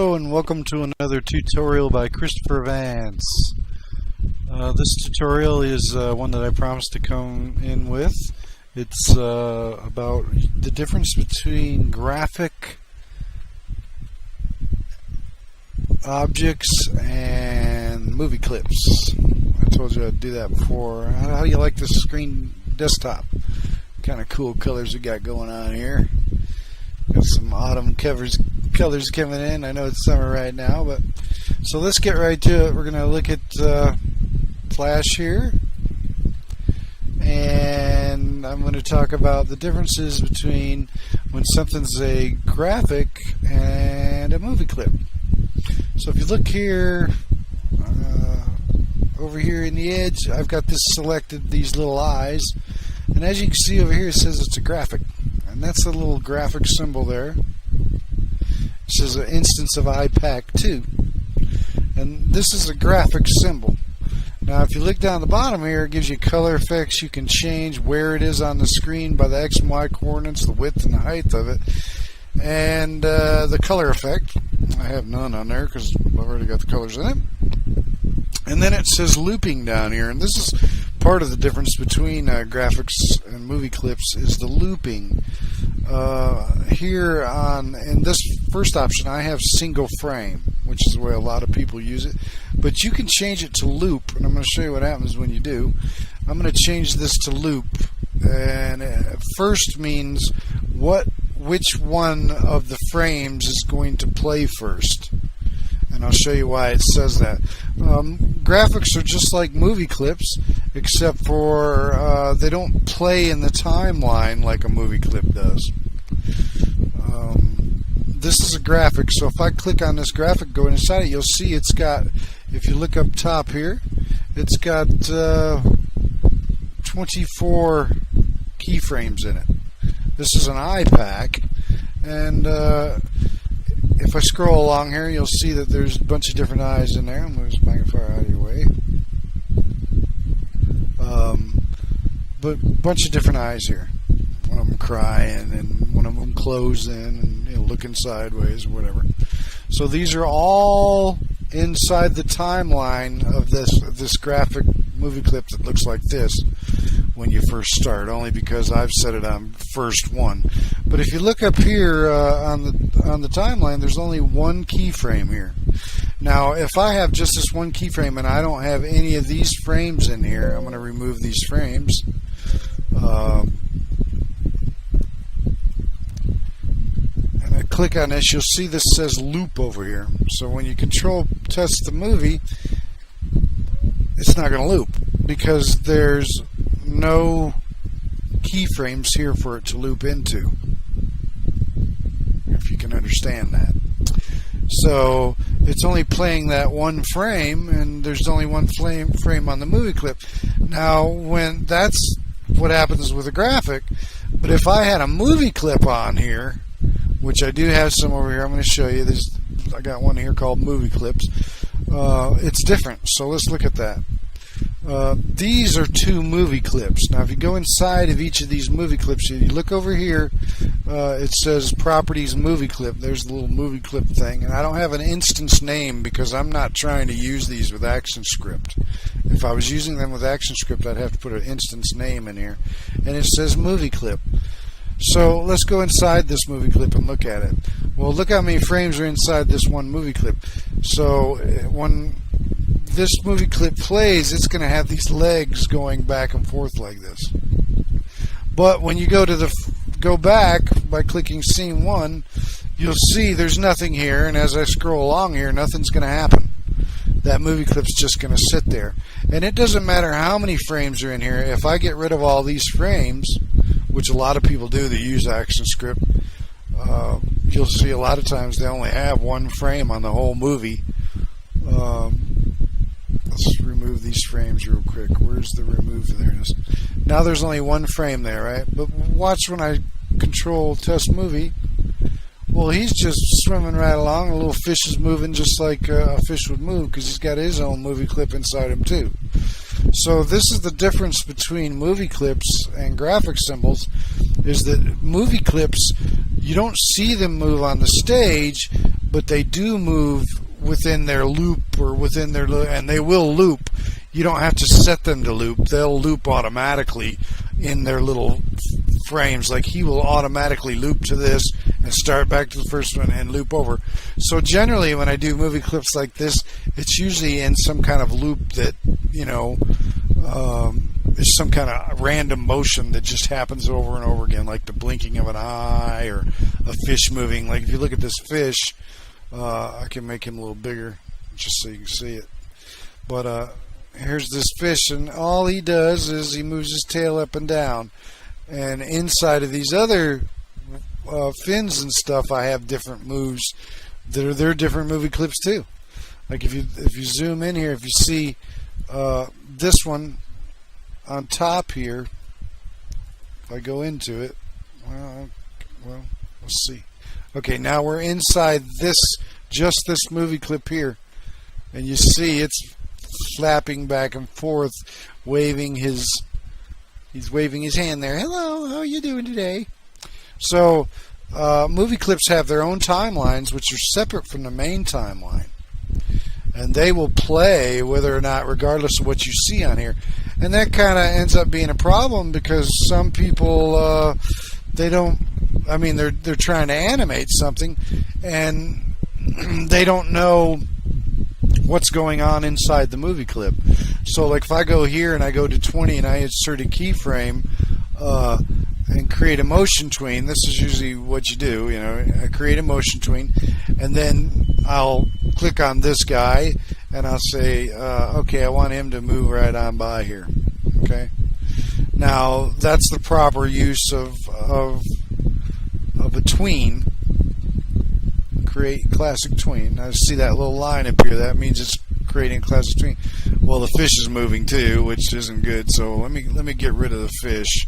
Hello and welcome to another tutorial by Christopher Vance. This tutorial is one that I promised to come in with. It's about the difference between graphic objects and movie clips. I told you I'd do that before. How do you like this screen desktop? Kind of cool colors we got going on here. Got some autumn colors coming in. I know it's summer right now, but so let's get right to it. We're going to look at Flash here, and I'm going to talk about the differences between when something's a graphic and a movie clip. So if you look here, over here in the edge, I've got this selected, these little eyes, and as you can see over here, it says it's a graphic. And that's a little graphic symbol there. This is an instance of IPAC2. And this is a graphic symbol. Now if you look down the bottom here, it gives you color effects. You can change where it is on the screen by the X and Y coordinates, the width and the height of it. And the color effect. I have none on there because I've already got the colors in it. And then it says looping down here, and this is part of the difference between graphics and movie clips is the looping. Here in this first option, I have single frame, which is the way a lot of people use it. But you can change it to loop, and I'm going to show you what happens when you do. I'm going to change this to loop, and first means which one of the frames is going to play first. And I'll show you why it says that. Graphics are just like movie clips, except for they don't play in the timeline like a movie clip does. This is a graphic, so if I click on this graphic, go inside it, you'll see it's got, if you look up top here, it's got 24 keyframes in it. This is an IPAC, and if I scroll along here, you'll see that there's a bunch of different eyes in there. I'm going to move this magnifier out of your way. But a bunch of different eyes here. One of them crying, and one of them closing, and looking sideways, or whatever. So these are all inside the timeline of this graphic movie clip that looks like this when you first start, only because I've set it on first one. But if you look up here on the timeline, there's only one keyframe here. Now if I have just this one keyframe and I don't have any of these frames in here, I'm going to remove these frames. And I click on this, you'll see this says loop over here. So when you control test the movie, it's not going to loop because there's no keyframes here for it to loop into, if you can understand that. So it's only playing that one frame, and there's only one frame on the movie clip. Now when that's what happens with a graphic, but if I had a movie clip on here, which I do have some over here, I'm going to show you. I got one here called movie clips. It's different, so let's look at that. These are two movie clips. Now if you go inside of each of these movie clips, you look over here, it says properties movie clip. There's the little movie clip thing, and I don't have an instance name because I'm not trying to use these with ActionScript. If I was using them with ActionScript, I'd have to put an instance name in here, and it says movie clip. So let's go inside this movie clip and look at it. Well, look how many frames are inside this one movie clip. So when this movie clip plays, it's going to have these legs going back and forth like this. But when you go back by clicking scene 1, you'll see there's nothing here, and as I scroll along here, nothing's going to happen. That movie clip's just going to sit there. And it doesn't matter how many frames are in here. If I get rid of all these frames, which a lot of people do that use ActionScript, you'll see a lot of times they only have one frame on the whole movie. Let's remove these frames real quick. Where's the remove? There it is. Now there's only one frame there, right? But watch when I control test movie. Well, he's just swimming right along. A little fish is moving just like a fish would move because he's got his own movie clip inside him too. So this is the difference between movie clips and graphic symbols, is that movie clips, you don't see them move on the stage, but they do move within their loop or within their and they will loop. You don't have to set them to loop. They'll loop automatically in their little frames. Like he will automatically loop to this and start back to the first one and loop over. So generally when I do movie clips like this, it's usually in some kind of loop that, you know, is some kind of random motion that just happens over and over again, like the blinking of an eye or a fish moving. Like if you look at this fish, I can make him a little bigger just so you can see it. But here's this fish, and all he does is he moves his tail up and down. And inside of these other fins and stuff, I have different moves that are they're different movie clips too. Like if you zoom in here, if you see this one on top here, if I go into it, well, let's see. Okay, now we're inside this, just this movie clip here, and you see it's flapping back and forth, he's waving his hand there. Hello, how are you doing today? So movie clips have their own timelines, which are separate from the main timeline, and they will play whether or not, regardless of what you see on here. And that kind of ends up being a problem because some people they don't, I mean, they're trying to animate something and they don't know what's going on inside the movie clip. So like if I go here and I go to 20 and I insert a keyframe and create a motion tween, this is usually what you do, you know, I create a motion tween, and then I'll click on this guy and I'll say, okay, I want him to move right on by here. Okay, now that's the proper use of a tween. Create classic tween. Now see that little line up here, that means it's creating classic tween. Well, the fish is moving too, which isn't good, so let me get rid of the fish.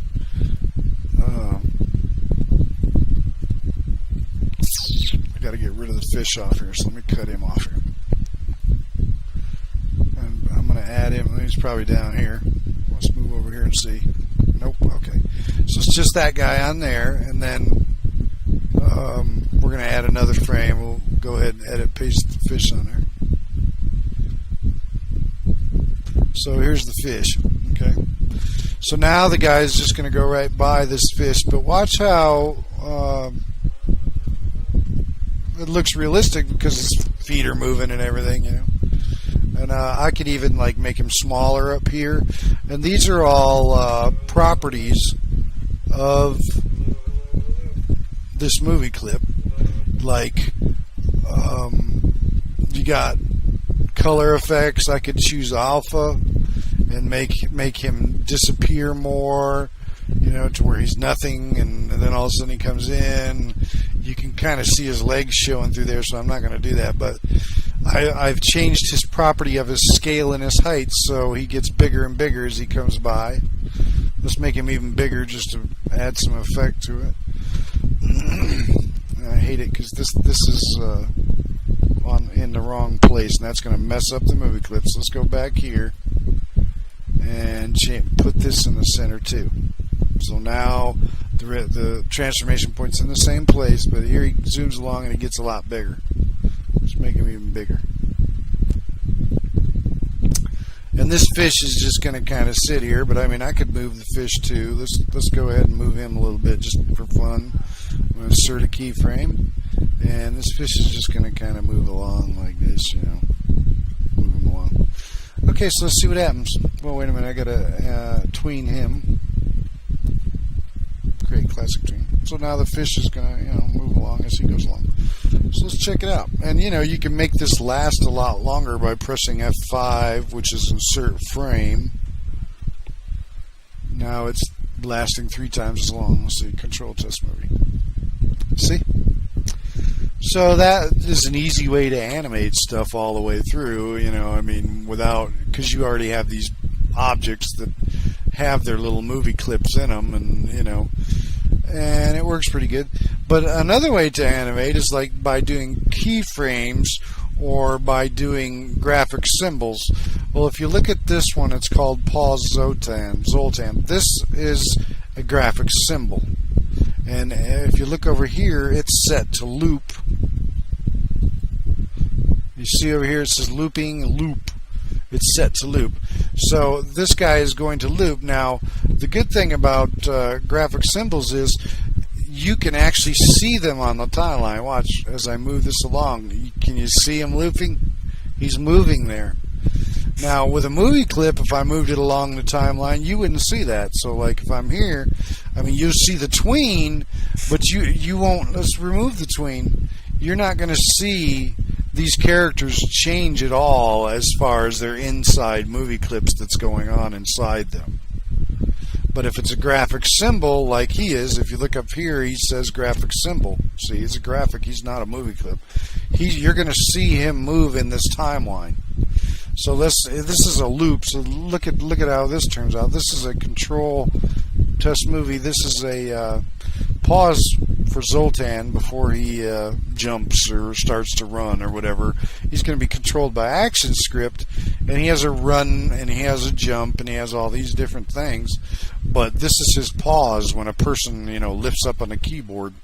I got to get rid of the fish off here, so let me cut him off here. And I'm going to add him. He's probably down here. Let's move over here and see. Nope. Okay. So it's just that guy on there, and then we're going to add another frame. We'll go ahead and edit, paste the fish on there. So here's the fish. Okay. So now the guy is just going to go right by this fish, but watch how it looks realistic because his feet are moving and everything, you know. And I could even like make him smaller up here. And these are all properties of this movie clip. Like you got color effects. I could choose alpha and make him disappear more, you know, to where he's nothing, and then all of a sudden he comes in. You can kind of see his legs showing through there, so I'm not going to do that. But I've changed his property of his scale and his height, so he gets bigger and bigger as he comes by. Let's make him even bigger just to add some effect to it. I hate it because this is in the wrong place, and that's going to mess up the movie clips. Let's go back here and put this in the center too. So now the transformation point's in the same place, but here he zooms along and it gets a lot bigger. Let's make him even bigger. And this fish is just going to kind of sit here, but I mean I could move the fish too. Let's go ahead and move him a little bit just for fun. I'm going to insert a keyframe, and this fish is just going to kind of move along like this, you know, move him along. Okay, so let's see what happens. Well, wait a minute, I got to tween him. Create classic tween. So now the fish is going to, you know, move along as he goes along. So let's check it out. And you know, you can make this last a lot longer by pressing F5, which is insert frame. Now it's lasting 3 times as long. Let's see, control test movie. See? So that is an easy way to animate stuff all the way through, you know, I mean, because you already have these objects that have their little movie clips in them, and, you know, and it works pretty good. But another way to animate is like by doing keyframes or by doing graphic symbols. Well, if you look at this one, it's called Pause Zoltan. This is a graphic symbol. And if you look over here, it's set to loop. You see over here it says looping loop. It's set to loop. So this guy is going to loop. Now, the good thing about graphic symbols is you can actually see them on the timeline. Watch as I move this along. Can you see him looping? He's moving there. Now, with a movie clip, if I moved it along the timeline, you wouldn't see that. So, like, if I'm here, I mean, you'll see the tween, but you won't. Let's remove the tween. You're not going to see these characters change at all as far as their inside movie clips that's going on inside them. But if it's a graphic symbol like he is, if you look up here, he says graphic symbol. See, it's a graphic. He's not a movie clip. You're going to see him move in this timeline. So this is a loop. So look at how this turns out. This is a control test movie. This is a pause for Zoltan before he jumps or starts to run or whatever. He's going to be controlled by ActionScript, and he has a run and he has a jump and he has all these different things. But this is his pause when a person, lifts up on a keyboard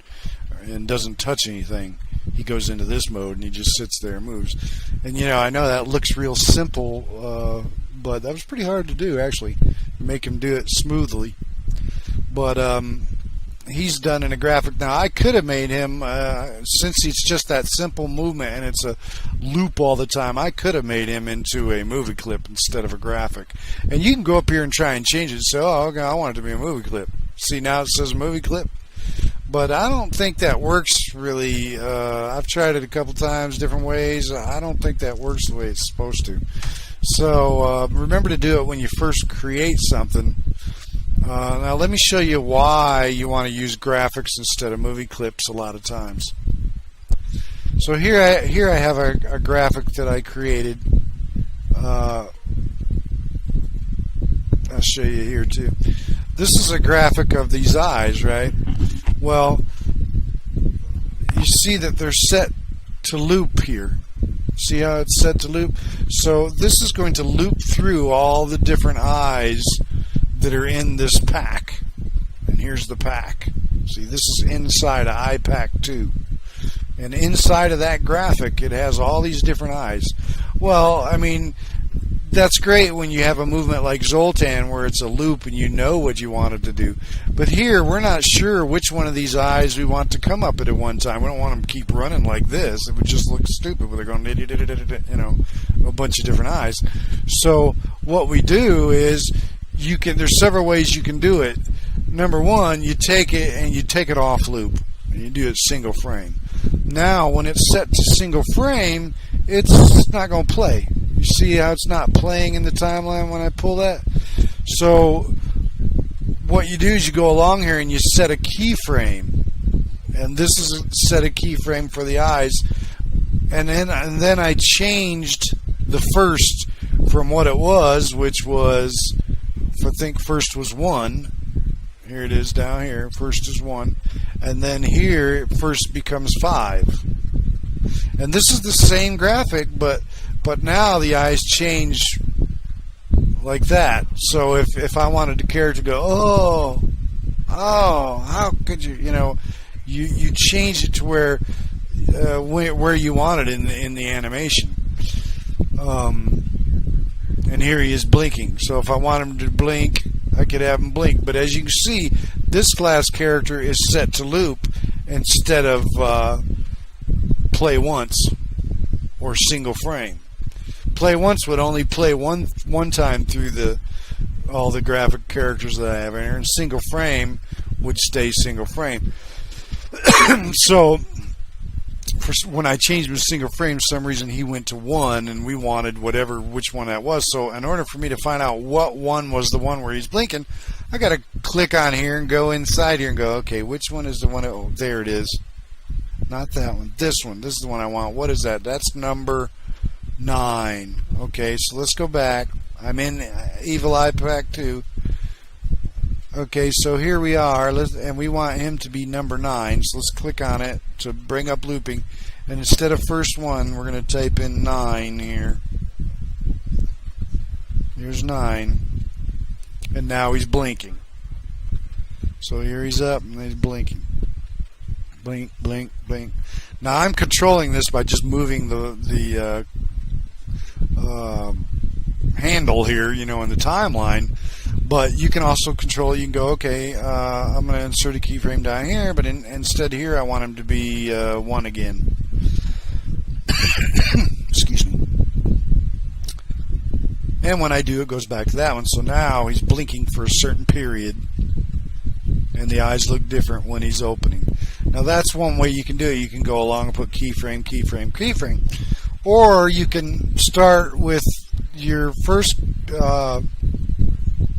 and doesn't touch anything. He goes into this mode and he just sits there and moves. And I know that looks real simple, but that was pretty hard to do actually, to make him do it smoothly. But he's done in a graphic. Now I could have made him, since it's just that simple movement and it's a loop all the time, I could have made him into a movie clip instead of a graphic. And you can go up here and try and change it. So, okay, I want it to be a movie clip. See, now it says movie clip. But I don't think that works really. I've tried it a couple times, different ways. I don't think that works the way it's supposed to. So remember to do it when you first create something. Now let me show you why you want to use graphics instead of movie clips a lot of times. So here I have a graphic that I created. I'll show you here too. This is a graphic of these eyes, right? Well, you see that they're set to loop here. See how it's set to loop? So this is going to loop through all the different eyes that are in this pack. And here's the pack. See, this is inside of iPack 2. And inside of that graphic, it has all these different eyes. Well, I mean, that's great when you have a movement like Zoltan where it's a loop and you know what you wanted to do. But here, we're not sure which one of these eyes we want to come up at one time. We don't want them to keep running like this. It would just look stupid when they're going, a bunch of different eyes. So what we do is, there's several ways you can do it. Number one, you take it and you take it off loop. And you do it single frame. Now, when it's set to single frame, it's not going to play. You see how it's not playing in the timeline when I pull that? So what you do is you go along here and you set a keyframe. And this is a set a keyframe for the eyes. And then I changed the first from what it was, which was, I think first was 1. Here it is down here. First is 1. And then here, first becomes 5. And this is the same graphic, but now the eyes change like that. So if I wanted the character to go, oh, how could you, you change it to where you want it in the animation. And here he is blinking. So if I want him to blink, I could have him blink. But as you can see, this glass character is set to loop instead of play once or single frame. Play once would only play one time through all the graphic characters that I have in here, and single frame would stay single frame. So when I changed him to single frame, for some reason he went to 1, and we wanted which one that was. So in order for me to find out what one was the one where he's blinking, I got to click on here and go inside here and go, okay, which one is the one? Oh, there it is. Not that one. This one. This is the one I want. What is that? That's number 9. Okay, so let's go back. I'm in Evil Eye Pack 2. Okay, so here we are, and we want him to be number 9. So let's click on it to bring up looping. And instead of first 1, we're going to type in 9 here. Here's 9. And now he's blinking. So here he's up and he's blinking. blink, blink, blink. Now I'm controlling this by just moving the handle here, in the timeline. But you can also control. You can go, okay, I'm going to insert a keyframe down here, but instead here I want him to be 1 again. Excuse me. And when I do, it goes back to that one. So now he's blinking for a certain period, and the eyes look different when he's opening. Now that's one way you can do it. You can go along and put keyframe, keyframe, keyframe. Or you can start with your first...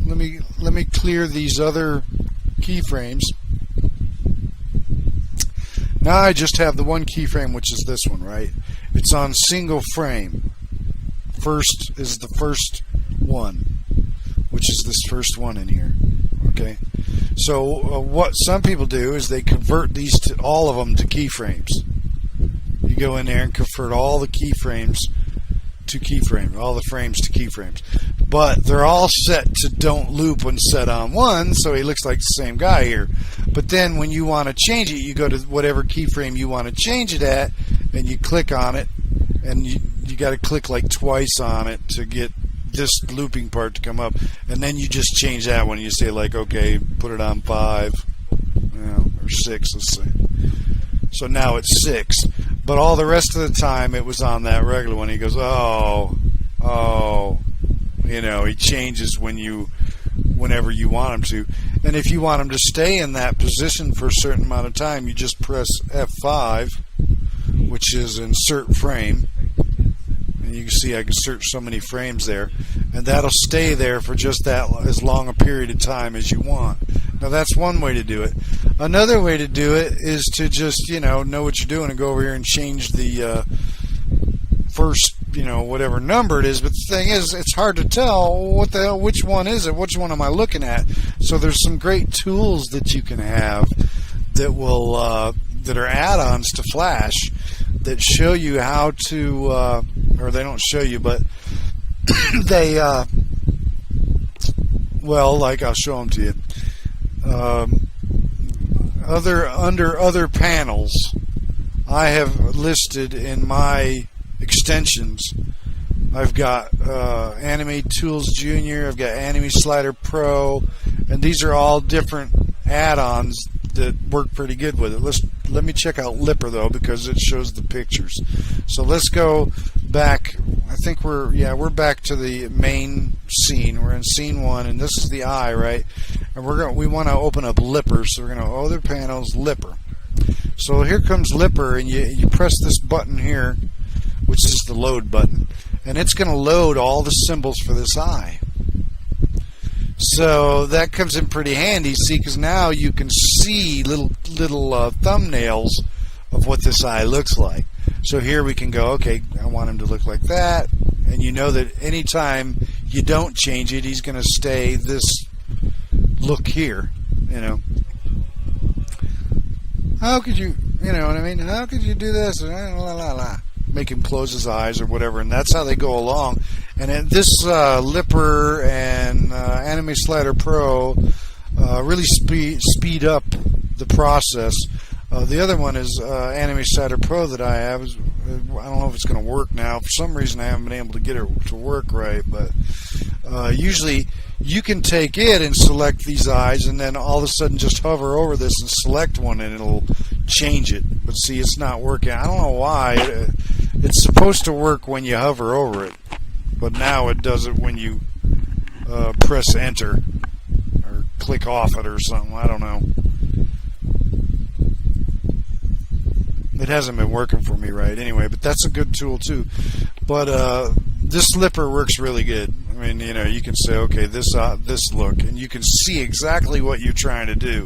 Let me clear these other keyframes. Now I just have the one keyframe, which is this one, right? It's on single frame. First is the first one, which is this first one in here. Okay. So what some people do is they convert these to all of them to keyframes. You go in there and convert all the keyframes to keyframes, all the frames to keyframes. But they're all set to don't loop when set on 1, so he looks like the same guy here. But then when you want to change it, you go to whatever keyframe you want to change it at, and you click on it, and you got to click like twice on it to get this looping part to come up, and then you just change that one. You say like, okay, put it on 5, or 6, let's say. So now it's 6, but all the rest of the time it was on that regular one. He goes, oh, he changes whenever you want him to. And if you want him to stay in that position for a certain amount of time, you just press F5, which is insert frame. And you can see I can search so many frames there, and that'll stay there for just that as long a period of time as you want. Now that's one way to do it. Another way to do it is to just know what you're doing and go over here and change the first whatever number it is. But the thing is, it's hard to tell what the hell, which one is it, which one am I looking at. So there's some great tools that you can have that will that are add-ons to Flash that show you how to or they don't show you, but they like I'll show them to you. Under other panels, I have listed in my extensions. I've got Animate Tools Junior, I've got Anime Slider Pro, and these are all different add-ons that work pretty good with it. Let me check out Lipper though, because it shows the pictures. So let's go back. I think we're back to the main scene. We're in scene 1, and this is the eye, right? And we want to open up Lipper, so we're going to other panels, Lipper. So here comes Lipper, and you press this button here, which is the load button, and it's going to load all the symbols for this eye. So that comes in pretty handy, see, because now you can see little thumbnails of what this eye looks like. So here we can go, okay, I want him to look like that, and you know that anytime you don't change it, he's going to stay this look here. How could you, what I mean? How could you do this? Make him close his eyes or whatever, and that's how they go along. And this Lipper and Anime Slider Pro really speed up the process. The other one is Anime Slider Pro that I have. I don't know if it's going to work now. For some reason, I haven't been able to get it to work right. But usually, you can take it and select these eyes, and then all of a sudden just hover over this and select one, and it'll change it. But see, it's not working. I don't know why. It's supposed to work when you hover over it, but now it does it when you press enter or click off it or something. I don't know. It hasn't been working for me right anyway, but that's a good tool too. But this Lipper works really good. I mean, you can say, okay, this look, and you can see exactly what you're trying to do.